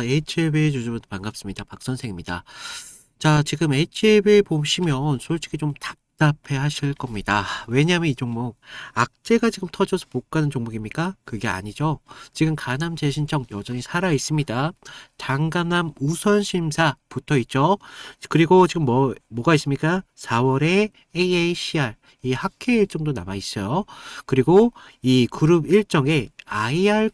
자, HLB 주주분 반갑습니다. 박 선생입니다. 자, 지금 HLB 보시면 솔직히 좀 답답해 하실 겁니다. 왜냐하면 이 종목 악재가 지금 터져서 못 가는 종목입니까? 그게 아니죠. 지금 가남 재신청 여전히 살아 있습니다. 단가남 우선 심사 붙어 있죠. 그리고 지금 뭐가 있습니까? 4월에 AACR 이 학회 일정도 남아 있어요. 그리고 이 그룹 일정에 IR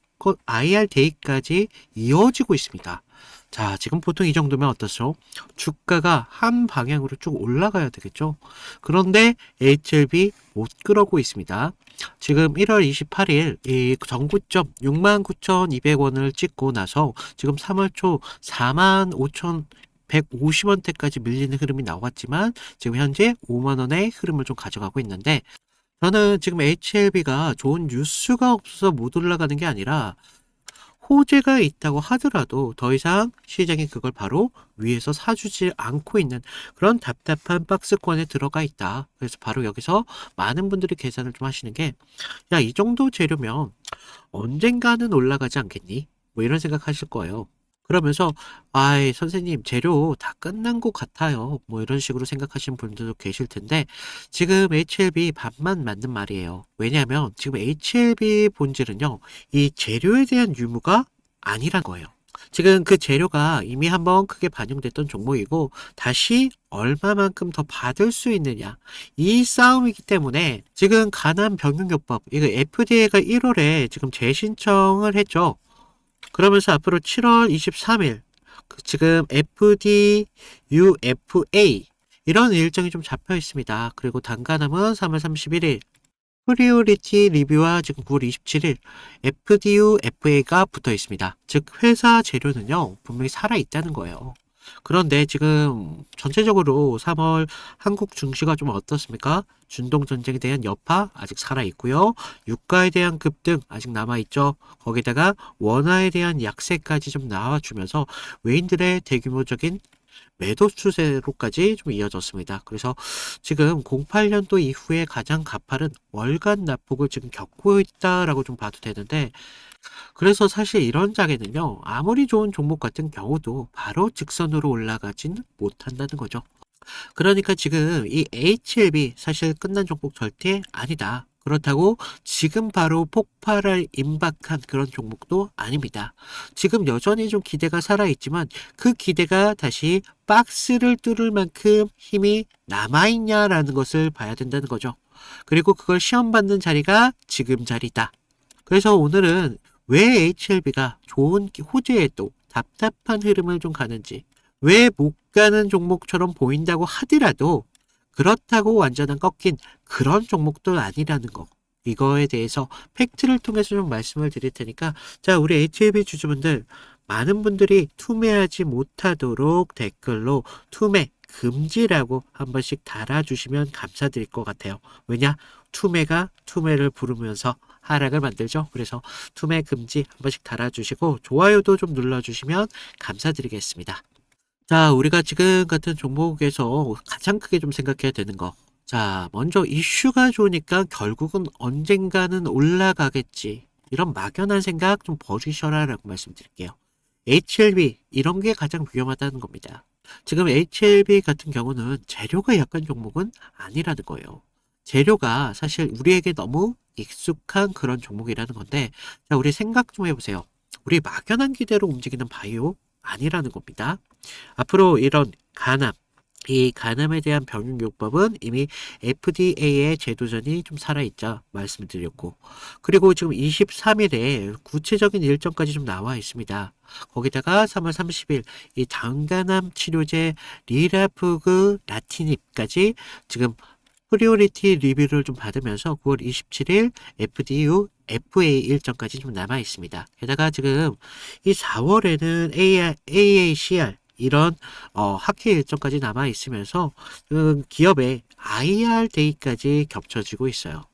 데이까지 이어지고 있습니다. 자, 지금 보통 이 정도면 어떻죠? 주가가 한 방향으로 쭉 올라가야 되겠죠? 그런데 HLB 못 그러고 있습니다. 지금 1월 28일 이 정고점 69,200원을 찍고 나서 지금 3월 초 45,150원대까지 밀리는 흐름이 나왔지만 지금 현재 5만원의 흐름을 좀 가져가고 있는데 저는 지금 HLB가 좋은 뉴스가 없어서 못 올라가는 게 아니라 호재가 있다고 하더라도 더 이상 시장이 그걸 바로 위에서 사주지 않고 있는 그런 답답한 박스권에 들어가 있다. 그래서 바로 여기서 많은 분들이 계산을 좀 하시는 게, 야, 이 정도 재료면 언젠가는 올라가지 않겠니? 뭐 이런 생각 하실 거예요. 그러면서, 아이, 선생님, 재료 다 끝난 것 같아요. 뭐 이런 식으로 생각하시는 분들도 계실 텐데, 지금 HLB 반만 맞는 말이에요. 왜냐하면 지금 HLB 본질은요, 이 재료에 대한 유무가 아니란 거예요. 지금 그 재료가 이미 한번 크게 반영됐던 종목이고, 다시 얼마만큼 더 받을 수 있느냐. 이 싸움이기 때문에 지금 가남 병용요법, 이거 FDA가 1월에 지금 재신청을 했죠. 그러면서 앞으로 7월 23일 지금 FDUFA 이런 일정이 좀 잡혀 있습니다. 그리고 단가남은 3월 31일 프리오리티 리뷰와 지금 9월 27일 FDUFA가 붙어 있습니다. 즉 회사 재료는요 분명히 살아 있다는 거예요. 그런데 지금 전체적으로 3월 한국 증시가 좀 어떻습니까? 중동전쟁에 대한 여파 아직 살아있고요. 유가에 대한 급등 아직 남아있죠. 거기다가 원화에 대한 약세까지 좀 나와주면서 외인들의 대규모적인 매도 추세로까지 좀 이어졌습니다. 그래서 지금 08년도 이후에 가장 가파른 월간 낙폭을 지금 겪고 있다라고 좀 봐도 되는데, 그래서 사실 이런 장에는요, 아무리 좋은 종목 같은 경우도 바로 직선으로 올라가진 못한다는 거죠. 그러니까 지금 이 HLB 사실 끝난 종목 절대 아니다. 그렇다고 지금 바로 폭발할 임박한 그런 종목도 아닙니다. 지금 여전히 좀 기대가 살아있지만 그 기대가 다시 박스를 뚫을 만큼 힘이 남아있냐라는 것을 봐야 된다는 거죠. 그리고 그걸 시험받는 자리가 지금 자리다. 그래서 오늘은 왜 HLB가 좋은 호재에도 답답한 흐름을 좀 가는지, 왜 못 가는 종목처럼 보인다고 하더라도 그렇다고 완전한 꺾인 그런 종목도 아니라는 거. 이거에 대해서 팩트를 통해서 좀 말씀을 드릴 테니까, 자, 우리 HLB 주주분들 많은 분들이 투매하지 못하도록 댓글로 투매 금지라고 한 번씩 달아주시면 감사드릴 것 같아요. 왜냐? 투매가 투매를 부르면서 하락을 만들죠. 그래서 투매 금지 한 번씩 달아주시고 좋아요도 좀 눌러주시면 감사드리겠습니다. 자, 우리가 지금 같은 종목에서 가장 크게 좀 생각해야 되는 거. 자, 먼저 이슈가 좋으니까 결국은 언젠가는 올라가겠지. 이런 막연한 생각 좀 버리셔라라고 말씀드릴게요. HLB 이런 게 가장 위험하다는 겁니다. 지금 HLB 같은 경우는 재료가 약한 종목은 아니라는 거예요. 재료가 사실 우리에게 너무 익숙한 그런 종목이라는 건데, 자, 우리 생각 좀 해보세요. 우리 막연한 기대로 움직이는 바이오 아니라는 겁니다. 앞으로 이런 간암, 이 간암에 대한 병용요법은 이미 FDA의 제도전이 좀 살아있자 말씀을 드렸고, 그리고 지금 23일에 구체적인 일정까지 좀 나와 있습니다. 거기다가 3월 30일 이 당간암 치료제 리라프그 라티닙까지 지금 프리오리티 리뷰를 좀 받으면서 9월 27일 FDU FA 일정까지 좀 남아 있습니다. 게다가 지금 이 4월에는 AACR 이런 학회 일정까지 남아 있으면서 기업의 IR 데이까지 겹쳐지고 있어요.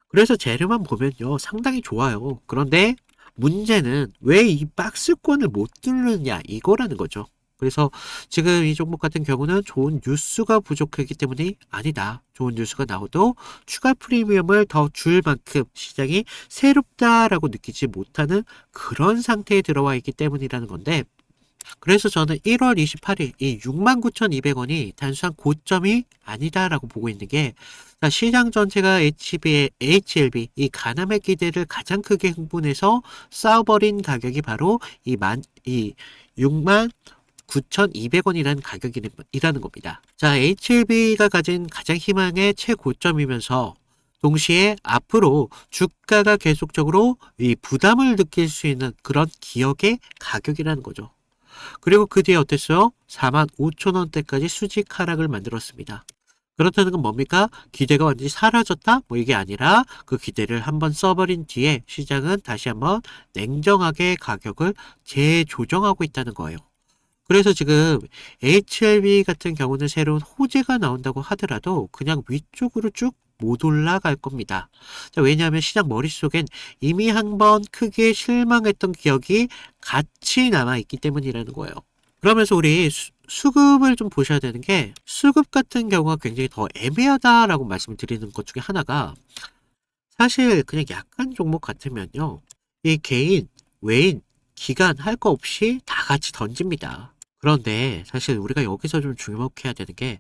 그래서 재료만 보면요 상당히 좋아요. 그런데 문제는 왜 이 박스권을 못 뚫느냐 이거라는 거죠. 그래서 지금 이 종목 같은 경우는 좋은 뉴스가 부족하기 때문이 아니다. 좋은 뉴스가 나오도 추가 프리미엄을 더 줄 만큼 시장이 새롭다라고 느끼지 못하는 그런 상태에 들어와 있기 때문이라는 건데, 그래서 저는 1월 28일 이 69,200원이 단순한 고점이 아니다라고 보고 있는 게, 자, 시장 전체가 HLB 이 가남의 기대를 가장 크게 흥분해서 쌓아버린 가격이 바로 이 69,200원이라는 가격이라는 겁니다. 자, HLB가 가진 가장 희망의 최고점이면서 동시에 앞으로 주가가 계속적으로 이 부담을 느낄 수 있는 그런 기억의 가격이라는 거죠. 그리고 그 뒤에 어땠어요? 45,000원대까지 수직 하락을 만들었습니다. 그렇다는 건 뭡니까? 기대가 완전히 사라졌다? 뭐 이게 아니라 그 기대를 한번 써버린 뒤에 시장은 다시 한번 냉정하게 가격을 재조정하고 있다는 거예요. 그래서 지금 HLB 같은 경우는 새로운 호재가 나온다고 하더라도 그냥 위쪽으로 쭉 못 올라갈 겁니다. 자, 왜냐하면 시장 머릿속엔 이미 한번 크게 실망했던 기억이 같이 남아있기 때문이라는 거예요. 그러면서 우리 수급을 좀 보셔야 되는 게, 수급 같은 경우가 굉장히 더 애매하다라고 말씀을 드리는 것 중에 하나가, 사실 그냥 약한 종목 같으면요, 이 개인, 외인, 기관 할 거 없이 다 같이 던집니다. 그런데 사실 우리가 여기서 좀 주목해야 되는 게,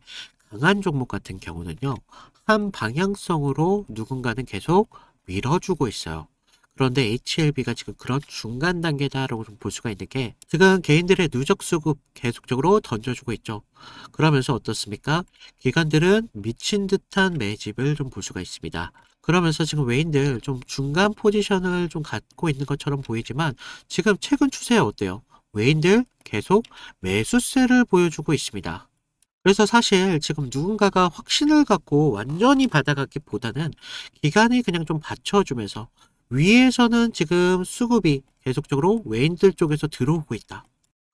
강한 종목 같은 경우는요, 한 방향성으로 누군가는 계속 밀어주고 있어요. 그런데 HLB가 지금 그런 중간 단계다라고 좀 볼 수가 있는 게, 지금 개인들의 누적 수급 계속적으로 던져주고 있죠. 그러면서 어떻습니까? 기관들은 미친 듯한 매집을 좀 볼 수가 있습니다. 그러면서 지금 외인들 좀 중간 포지션을 좀 갖고 있는 것처럼 보이지만, 지금 최근 추세 어때요? 외인들 계속 매수세를 보여주고 있습니다. 그래서 사실 지금 누군가가 확신을 갖고 완전히 받아가기보다는 기간이 그냥 좀 받쳐주면서, 위에서는 지금 수급이 계속적으로 외인들 쪽에서 들어오고 있다.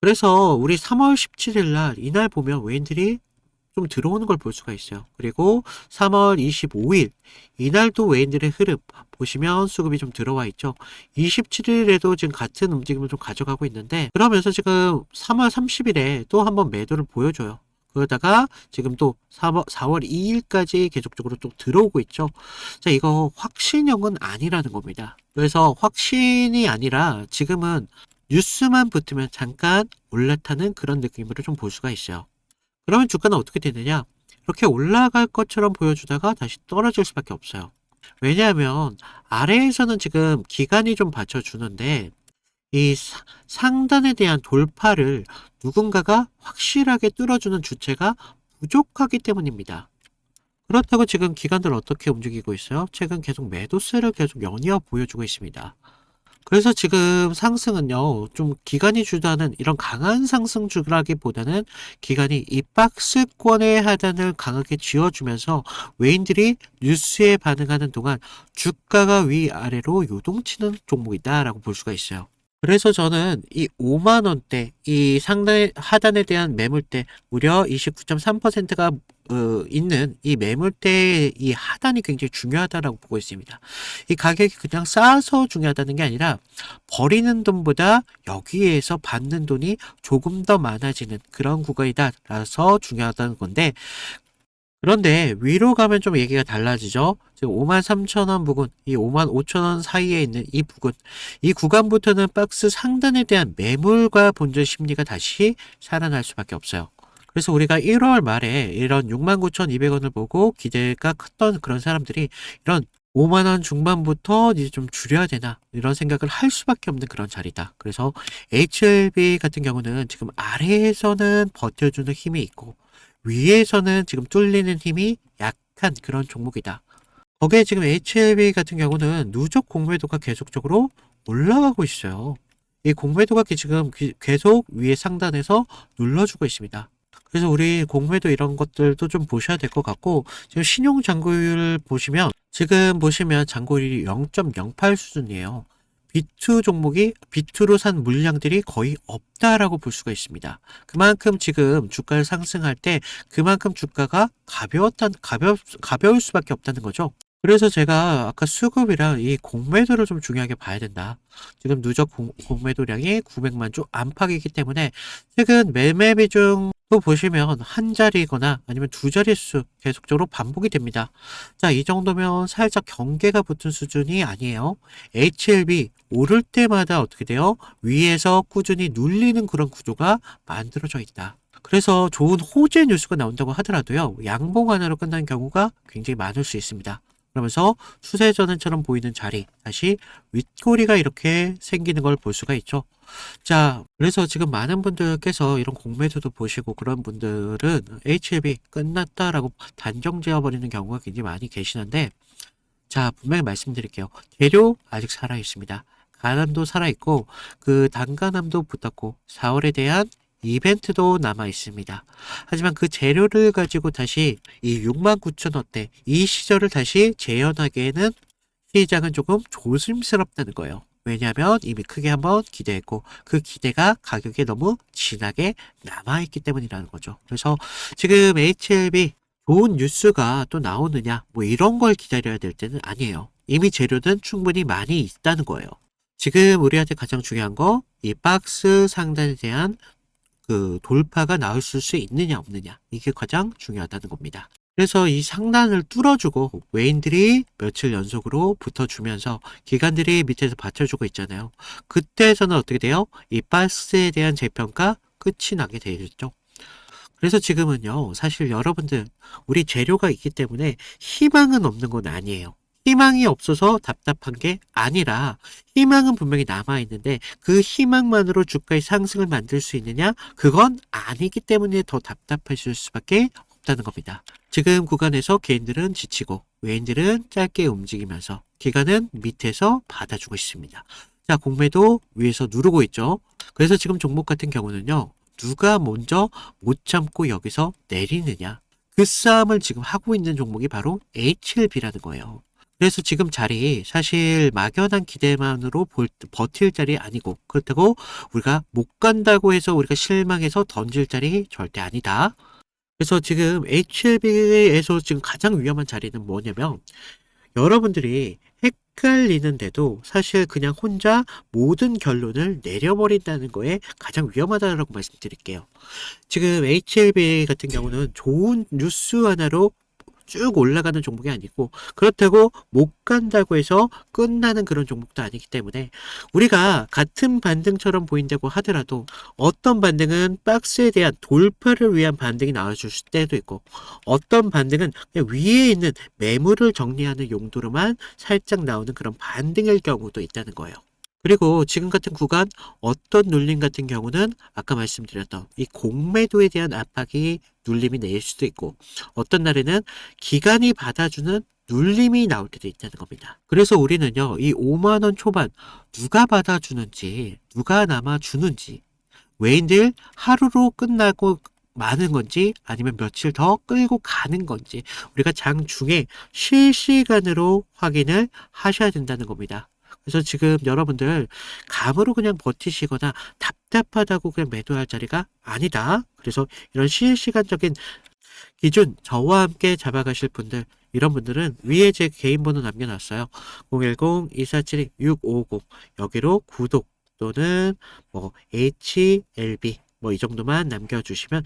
그래서 우리 3월 17일 날 이날 보면 외인들이 좀 들어오는 걸 볼 수가 있어요. 그리고 3월 25일 이날도 외인들의 흐름 보시면 수급이 좀 들어와 있죠. 27일에도 지금 같은 움직임을 좀 가져가고 있는데, 그러면서 지금 3월 30일에 또 한번 매도를 보여줘요. 그러다가 지금 또 4월 2일까지 계속적으로 또 들어오고 있죠. 자, 이거 확신형은 아니라는 겁니다. 그래서 확신이 아니라 지금은 뉴스만 붙으면 잠깐 올라타는 그런 느낌으로 좀 볼 수가 있어요. 그러면 주가는 어떻게 되느냐? 이렇게 올라갈 것처럼 보여주다가 다시 떨어질 수밖에 없어요. 왜냐하면 아래에서는 지금 기간이 좀 받쳐주는데, 이 상단에 대한 돌파를 누군가가 확실하게 뚫어주는 주체가 부족하기 때문입니다. 그렇다고 지금 기관들 어떻게 움직이고 있어요? 최근 계속 매도세를 계속 연이어 보여주고 있습니다. 그래서 지금 상승은요, 좀 기관이 주도하는 이런 강한 상승주라기보다는 기관이 이 박스권의 하단을 강하게 쥐어주면서 외인들이 뉴스에 반응하는 동안 주가가 위아래로 요동치는 종목이다라고 볼 수가 있어요. 그래서 저는 이 5만 원대, 이 상단 하단에 대한 매물대 무려 29.3%가 있는 이 매물대의 이 하단이 굉장히 중요하다라고 보고 있습니다. 이 가격이 그냥 싸서 중요하다는 게 아니라 버리는 돈보다 여기에서 받는 돈이 조금 더 많아지는 그런 구간이다라서 중요하다는 건데, 그런데 위로 가면 좀 얘기가 달라지죠. 지금 53,000원 부근, 이 55,000원 사이에 있는 이 부근, 이 구간부터는 박스 상단에 대한 매물과 본전 심리가 다시 살아날 수밖에 없어요. 그래서 우리가 1월 말에 이런 69,200원을 보고 기대가 컸던 그런 사람들이 이런 5만원 중반부터 이제 좀 줄여야 되나 이런 생각을 할 수밖에 없는 그런 자리다. 그래서 HLB 같은 경우는 지금 아래에서는 버텨주는 힘이 있고 위에서는 지금 뚫리는 힘이 약한 그런 종목이다. 거기에 지금 HLB 같은 경우는 누적 공매도가 계속적으로 올라가고 있어요. 이 공매도가 지금 계속 위에 상단에서 눌러주고 있습니다. 그래서 우리 공매도 이런 것들도 좀 보셔야 될 것 같고, 지금 신용 잔고율 보시면 지금 보시면 잔고율이 0.08 수준이에요. B2 종목이 B2로 산 물량들이 거의 없다라고 볼 수가 있습니다. 그만큼 지금 주가를 상승할 때 그만큼 주가가 가벼울 수밖에 없다는 거죠. 그래서 제가 아까 수급이랑 이 공매도를 좀 중요하게 봐야 된다. 지금 누적 공매도량이 900만 주 안팎이기 때문에 최근 매매 비중도 보시면 한 자리거나 아니면 두 자릿수 계속적으로 반복이 됩니다. 자, 이 정도면 살짝 경계가 붙은 수준이 아니에요. HLB 오를 때마다 어떻게 돼요? 위에서 꾸준히 눌리는 그런 구조가 만들어져 있다. 그래서 좋은 호재 뉴스가 나온다고 하더라도요, 양봉 하나로 끝나는 경우가 굉장히 많을 수 있습니다. 그러면서 추세전환처럼 보이는 자리, 다시 윗꼬리가 이렇게 생기는 걸 볼 수가 있죠. 자, 그래서 지금 많은 분들께서 이런 공매도도 보시고 그런 분들은 HLB 끝났다라고 단정 지어버리는 경우가 굉장히 많이 계시는데, 자, 분명히 말씀드릴게요. 재료 아직 살아있습니다. 가남도 살아있고, 그 단가남도 붙었고, 4월에 대한 이벤트도 남아 있습니다. 하지만 그 재료를 가지고 다시 이 69,000원대 이 시절을 다시 재현하기에는 시장은 조금 조심스럽다는 거예요. 왜냐하면 이미 크게 한번 기대했고 그 기대가 가격에 너무 진하게 남아있기 때문이라는 거죠. 그래서 지금 HLB 좋은 뉴스가 또 나오느냐 뭐 이런 걸 기다려야 될 때는 아니에요. 이미 재료는 충분히 많이 있다는 거예요. 지금 우리한테 가장 중요한 거 이 박스 상단에 대한 그 돌파가 나올 수 있느냐 없느냐 이게 가장 중요하다는 겁니다. 그래서 이 상단을 뚫어주고 외인들이 며칠 연속으로 붙어주면서 기관들이 밑에서 받쳐주고 있잖아요. 그때에서는 어떻게 돼요? 이 박스에 대한 재평가 끝이 나게 되겠죠. 그래서 지금은요, 사실 여러분들, 우리 재료가 있기 때문에 희망은 없는 건 아니에요. 희망이 없어서 답답한 게 아니라 희망은 분명히 남아있는데 그 희망만으로 주가의 상승을 만들 수 있느냐? 그건 아니기 때문에 더 답답해질 수밖에 없다는 겁니다. 지금 구간에서 개인들은 지치고 외인들은 짧게 움직이면서 기관은 밑에서 받아주고 있습니다. 자, 공매도 위에서 누르고 있죠. 그래서 지금 종목 같은 경우는요. 누가 먼저 못 참고 여기서 내리느냐. 그 싸움을 지금 하고 있는 종목이 바로 HLB라는 거예요. 그래서 지금 자리 사실 막연한 기대만으로 버틸 자리 아니고 그렇다고 우리가 못 간다고 해서 우리가 실망해서 던질 자리 절대 아니다. 그래서 지금 HLB에서 지금 가장 위험한 자리는 뭐냐면 여러분들이 헷갈리는데도 사실 그냥 혼자 모든 결론을 내려버린다는 거에 가장 위험하다라고 말씀드릴게요. 지금 HLB 같은 경우는 좋은 뉴스 하나로 쭉 올라가는 종목이 아니고 그렇다고 못 간다고 해서 끝나는 그런 종목도 아니기 때문에 우리가 같은 반등처럼 보인다고 하더라도 어떤 반등은 박스에 대한 돌파를 위한 반등이 나와줄 때도 있고 어떤 반등은 그냥 위에 있는 매물을 정리하는 용도로만 살짝 나오는 그런 반등일 경우도 있다는 거예요. 그리고 지금 같은 구간 어떤 눌림 같은 경우는 아까 말씀드렸던 이 공매도에 대한 압박이 눌림이 낼 수도 있고 어떤 날에는 기관이 받아주는 눌림이 나올 때도 있다는 겁니다. 그래서 우리는요, 이 5만 원 초반 누가 받아주는지 누가 남아주는지 외인들 하루로 끝나고 많은 건지 아니면 며칠 더 끌고 가는 건지 우리가 장중에 실시간으로 확인을 하셔야 된다는 겁니다. 그래서 지금 여러분들 감으로 그냥 버티시거나 답답하다고 그냥 매도할 자리가 아니다. 그래서 이런 실시간적인 기준 저와 함께 잡아가실 분들 이런 분들은 위에 제 개인 번호 남겨놨어요. 010-2472-6550 여기로 구독 또는 뭐 HLB 뭐 이 정도만 남겨주시면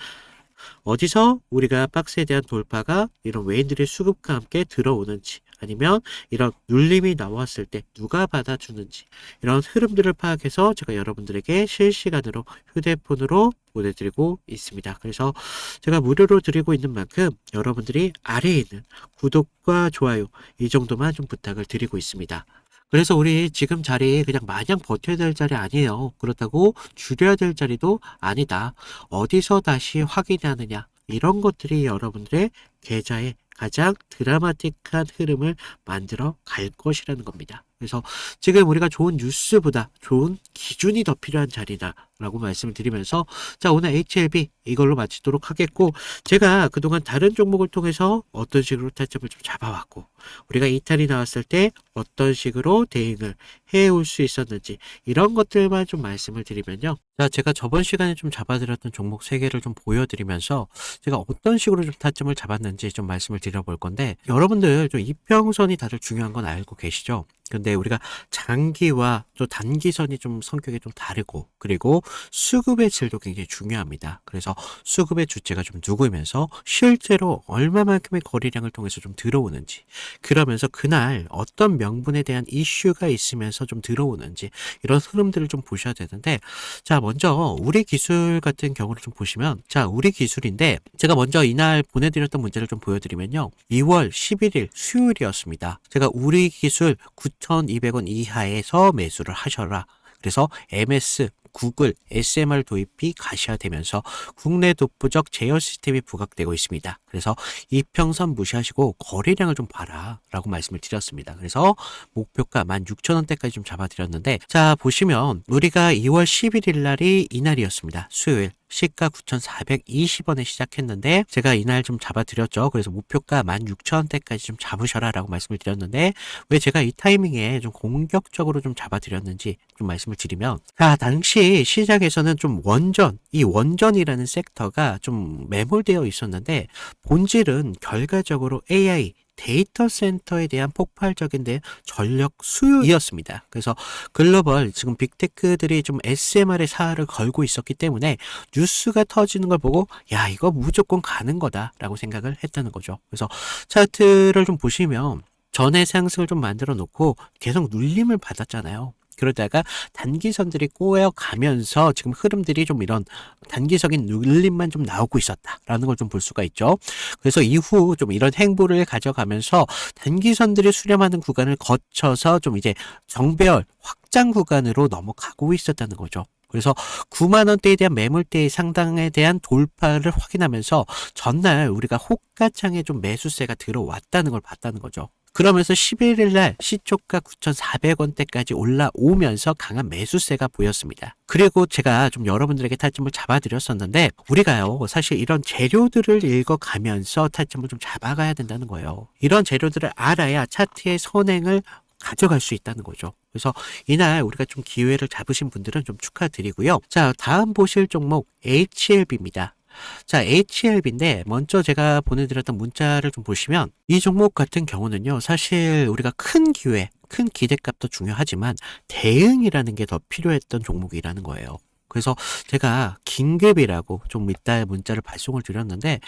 어디서 우리가 박스에 대한 돌파가 이런 외인들의 수급과 함께 들어오는지 아니면 이런 눌림이 나왔을 때 누가 받아주는지 이런 흐름들을 파악해서 제가 여러분들에게 실시간으로 휴대폰으로 보내드리고 있습니다. 그래서 제가 무료로 드리고 있는 만큼 여러분들이 아래에 있는 구독과 좋아요 이 정도만 좀 부탁을 드리고 있습니다. 그래서 우리 지금 자리 그냥 마냥 버텨야 될 자리 아니에요. 그렇다고 줄여야 될 자리도 아니다. 어디서 다시 확인하느냐. 이런 것들이 여러분들의 계좌에 가장 드라마틱한 흐름을 만들어 갈 것이라는 겁니다. 그래서 지금 우리가 좋은 뉴스보다 좋은 기준이 더 필요한 자리다라고 말씀을 드리면서 자, 오늘 HLB 이걸로 마치도록 하겠고, 제가 그동안 다른 종목을 통해서 어떤 식으로 타점을 좀 잡아왔고, 우리가 이탈이 나왔을 때 어떤 식으로 대응을 해올 수 있었는지 이런 것들만 좀 말씀을 드리면요. 자, 제가 저번 시간에 좀 잡아드렸던 종목 3개를 좀 보여드리면서 제가 어떤 식으로 좀 타점을 잡았는지 좀 말씀을 드려볼 건데, 여러분들 좀 이평선이 다들 중요한 건 알고 계시죠? 근데 우리가 장기와 또 단기선이 좀 성격이 좀 다르고, 그리고 수급의 질도 굉장히 중요합니다. 그래서 수급의 주체가 좀 누구면서 실제로 얼마만큼의 거래량을 통해서 좀 들어오는지, 그러면서 그날 어떤 명분에 대한 이슈가 있으면서 좀 들어오는지 이런 흐름들을 좀 보셔야 되는데, 자, 먼저 우리 기술 같은 경우를 좀 보시면, 자, 우리 기술인데 제가 먼저 이날 보내드렸던 문제를 좀 보여드리면요. 2월 11일 수요일이었습니다. 제가 우리 기술 9,200원 이하에서 매수를 하셔라. 그래서 MS, 구글, SMR 도입이 가시화되면서 국내 독보적 제어 시스템이 부각되고 있습니다. 그래서 이평선 무시하시고 거래량을 좀 봐라 라고 말씀을 드렸습니다. 그래서 목표가 16,000원대까지 좀 잡아드렸는데, 자, 보시면 우리가 2월 11일 날이 이날이었습니다. 수요일. 시가 9,420원에 시작했는데 제가 이날 좀 잡아드렸죠. 그래서 목표가 16,000원대까지 좀 잡으셔라 라고 말씀을 드렸는데, 왜 제가 이 타이밍에 좀 공격적으로 좀 잡아드렸는지 좀 말씀을 드리면, 자, 당시 시장에서는 좀 이 원전이라는 섹터가 좀 매몰되어 있었는데, 본질은 결과적으로 AI 데이터 센터에 대한 폭발적인 전력 수요이었습니다. 그래서 글로벌 지금 빅테크들이 좀 SMR의 사활을 걸고 있었기 때문에 뉴스가 터지는 걸 보고 야, 이거 무조건 가는 거다라고 생각을 했다는 거죠. 그래서 차트를 좀 보시면 전에 상승을 좀 만들어 놓고 계속 눌림을 받았잖아요. 그러다가 단기선들이 꼬여가면서 지금 흐름들이 좀 이런 단기적인 눌림만 좀 나오고 있었다라는 걸 좀 볼 수가 있죠. 그래서 이후 좀 이런 행보를 가져가면서 단기선들이 수렴하는 구간을 거쳐서 좀 이제 정배열 확장 구간으로 넘어가고 있었다는 거죠. 그래서 9만 원대에 대한 매물대의 상당에 대한 돌파를 확인하면서 전날 우리가 호가창에 좀 매수세가 들어왔다는 걸 봤다는 거죠. 그러면서 11일 날 시초가 9,400원대까지 올라오면서 강한 매수세가 보였습니다. 그리고 제가 좀 여러분들에게 타점을 잡아드렸었는데, 우리가요, 사실 이런 재료들을 읽어가면서 타점을 좀 잡아가야 된다는 거예요. 이런 재료들을 알아야 차트의 선행을 가져갈 수 있다는 거죠. 그래서 이날 우리가 좀 기회를 잡으신 분들은 좀 축하드리고요. 자, 다음 보실 종목 HLB입니다. 자, HLB인데 먼저 제가 보내드렸던 문자를 좀 보시면, 이 종목 같은 경우는요, 사실 우리가 큰 기회, 큰 기대값도 중요하지만 대응이라는 게 더 필요했던 종목이라는 거예요. 그래서 제가 긴급이라고 좀 이따 문자를 발송을 드렸는데,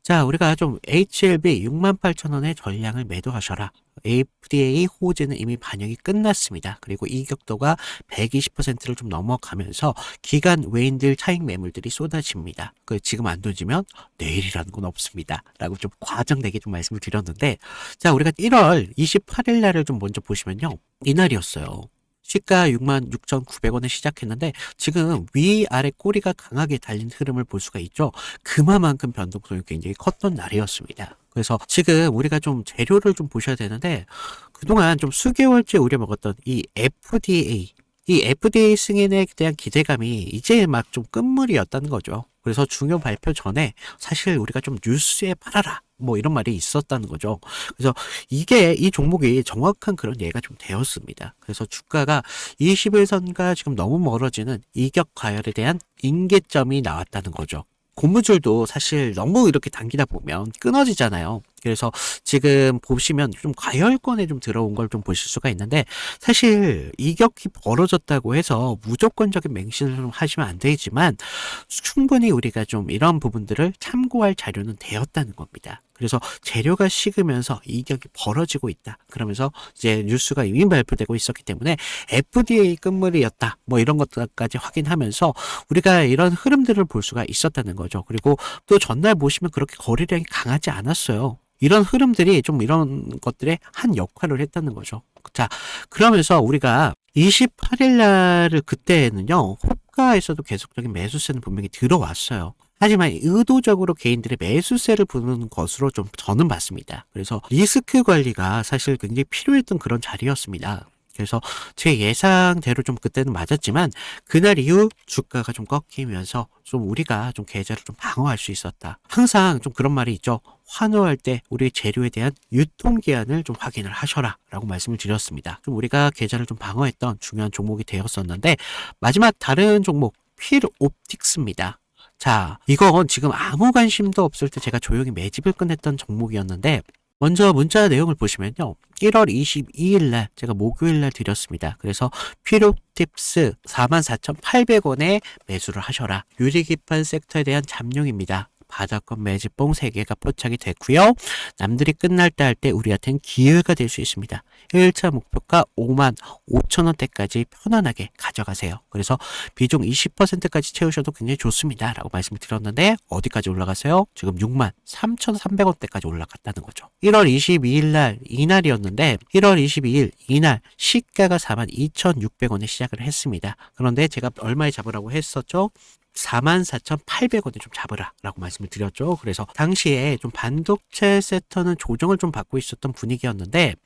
자, 우리가 좀 HLB 68,000원의 전량을 매도하셔라. FDA 호재는 이미 반영이 끝났습니다. 그리고 이격도가 120%를 좀 넘어가면서 기간 외인들 차익 매물들이 쏟아집니다. 지금 안 던지면 내일이라는 건 없습니다. 라고 좀 과장되게 좀 말씀을 드렸는데, 자, 우리가 1월 28일 날을 좀 먼저 보시면요. 이날이었어요. 시가 66,900원에 시작했는데 지금 위아래 꼬리가 강하게 달린 흐름을 볼 수가 있죠. 그만큼 변동성이 굉장히 컸던 날이었습니다. 그래서 지금 우리가 좀 재료를 좀 보셔야 되는데, 그동안 좀 수개월째 우려먹었던 이 FDA 승인에 대한 기대감이 이제 막 좀 끝물이었다는 거죠. 그래서 중요 발표 전에 사실 우리가 좀 뉴스에 팔아라 뭐 이런 말이 있었다는 거죠. 그래서 이 종목이 정확한 그런 예가 좀 되었습니다. 그래서 주가가 21선과 지금 너무 멀어지는 이격 과열에 대한 임계점이 나왔다는 거죠. 고무줄도 사실 너무 이렇게 당기다 보면 끊어지잖아요. 그래서 지금 보시면 좀 과열권에 좀 들어온 걸 좀 보실 수가 있는데, 사실 이격이 벌어졌다고 해서 무조건적인 맹신을 좀 하시면 안 되지만 충분히 우리가 좀 이런 부분들을 참고할 자료는 되었다는 겁니다. 그래서 재료가 식으면서 이격이 벌어지고 있다. 그러면서 이제 뉴스가 이미 발표되고 있었기 때문에 FDA 끝물이었다. 뭐 이런 것들까지 확인하면서 우리가 이런 흐름들을 볼 수가 있었다는 거죠. 그리고 또 전날 보시면 그렇게 거래량이 강하지 않았어요. 이런 흐름들이 좀 이런 것들의 한 역할을 했다는 거죠. 자, 그러면서 우리가 28일 날을 그때는요, 호가에서도 계속적인 매수세는 분명히 들어왔어요. 하지만 의도적으로 개인들의 매수세를 부는 것으로 좀 저는 봤습니다. 그래서 리스크 관리가 사실 굉장히 필요했던 그런 자리였습니다. 그래서 제 예상대로 좀 그때는 맞았지만 그날 이후 주가가 좀 꺾이면서 좀 우리가 좀 계좌를 좀 방어할 수 있었다. 항상 좀 그런 말이 있죠. 환호할 때 우리 재료에 대한 유통기한을 좀 확인을 하셔라 라고 말씀을 드렸습니다. 좀 우리가 계좌를 좀 방어했던 중요한 종목이 되었었는데 마지막 다른 종목 필옵틱스입니다. 자, 이건 지금 아무 관심도 없을 때 제가 조용히 매집을 끝냈던 종목이었는데 먼저 문자 내용을 보시면요. 1월 22일 날 제가 목요일 날 드렸습니다. 그래서 필옵틱스 44,800원에 매수를 하셔라. 유리기판 섹터에 대한 잠룡입니다. 바닥권 매집봉 3개가 포착이 됐고요. 남들이 끝날 때 할 때 우리한테는 기회가 될 수 있습니다. 1차 목표가 5만 5천 원대까지 편안하게 가져가세요. 그래서 비중 20%까지 채우셔도 굉장히 좋습니다. 라고 말씀을 드렸는데 어디까지 올라갔어요? 지금 6만 3,300원대까지 올라갔다는 거죠. 1월 22일 날 이날이었는데 1월 22일 이날 시가가 42,600원에 시작을 했습니다. 그런데 제가 얼마에 잡으라고 했었죠? 44,800원에 좀 잡으라 라고 말씀을 드렸죠. 그래서 당시에 좀 반도체 섹터는 조정을 좀 받고 있었던 분위기였는데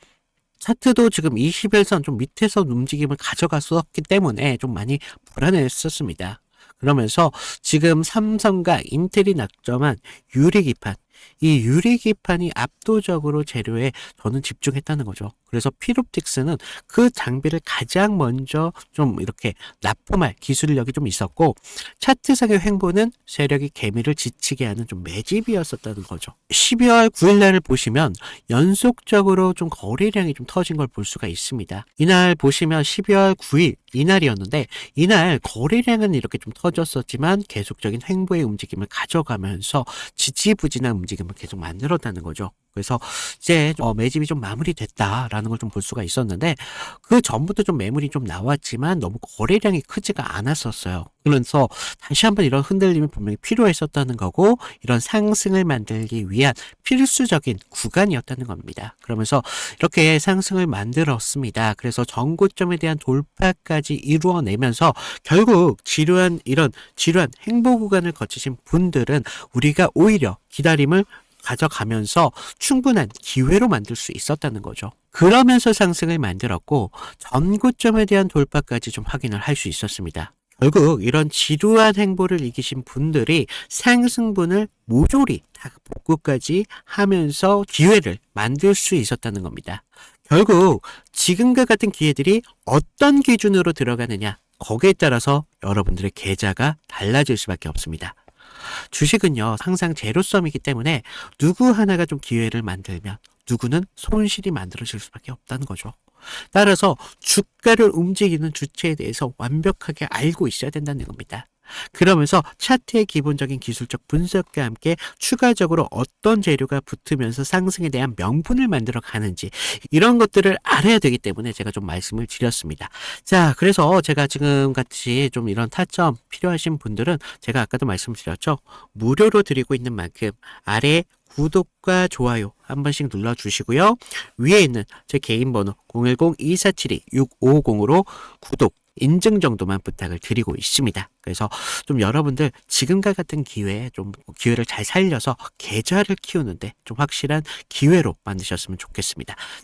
차트도 지금 21선 좀 밑에서 움직임을 가져갔었기 때문에 좀 많이 불안했었습니다. 그러면서 지금 삼성과 인텔이 낙점한 유리기판, 이 유리기판이 압도적으로 재료에 저는 집중했다는 거죠. 그래서 필옵틱스는 그 장비를 가장 먼저 좀 이렇게 납품할 기술력이 좀 있었고 차트상의 횡보는 세력이 개미를 지치게 하는 좀 매집이었었다는 거죠. 12월 9일 날을 보시면 연속적으로 좀 거래량이 좀 터진 걸 볼 수가 있습니다. 이날 보시면 12월 9일 이날이었는데 이날 거래량은 이렇게 좀 터졌었지만 계속적인 횡보의 움직임을 가져가면서 지지부진한 움직임을 계속 만들었다는 거죠. 그래서 이제 매집이 좀 마무리됐다라는 걸 좀 볼 수가 있었는데 그 전부터 좀 매물이 좀 나왔지만 너무 거래량이 크지가 않았었어요. 그래서 다시 한번 이런 흔들림이 분명히 필요했었다는 거고 이런 상승을 만들기 위한 필수적인 구간이었다는 겁니다. 그러면서 이렇게 상승을 만들었습니다. 그래서 전고점에 대한 돌파까지 이루어내면서 결국 지루한 행보 구간을 거치신 분들은 우리가 오히려 기다림을 가져가면서 충분한 기회로 만들 수 있었다는 거죠. 그러면서 상승을 만들었고 전고점에 대한 돌파까지 좀 확인을 할 수 있었습니다. 결국 이런 지루한 행보를 이기신 분들이 상승분을 모조리 다 복구까지 하면서 기회를 만들 수 있었다는 겁니다. 결국 지금과 같은 기회들이 어떤 기준으로 들어가느냐 거기에 따라서 여러분들의 계좌가 달라질 수밖에 없습니다. 주식은요 항상 제로섬이기 때문에 누구 하나가 좀 기회를 만들면 누구는 손실이 만들어질 수밖에 없다는 거죠. 따라서 주가를 움직이는 주체에 대해서 완벽하게 알고 있어야 된다는 겁니다. 그러면서 차트의 기본적인 기술적 분석과 함께 추가적으로 어떤 재료가 붙으면서 상승에 대한 명분을 만들어 가는지 이런 것들을 알아야 되기 때문에 제가 좀 말씀을 드렸습니다. 자, 그래서 제가 지금 같이 좀 이런 타점 필요하신 분들은 제가 아까도 말씀드렸죠. 무료로 드리고 있는 만큼 아래 구독과 좋아요 한 번씩 눌러주시고요. 위에 있는 제 개인 번호 010-2472-6550으로 구독 인증 정도만 부탁을 드리고 있습니다. 그래서 좀 여러분들 지금과 같은 기회에 좀 기회를 잘 살려서 계좌를 키우는데 좀 확실한 기회로 만드셨으면 좋겠습니다.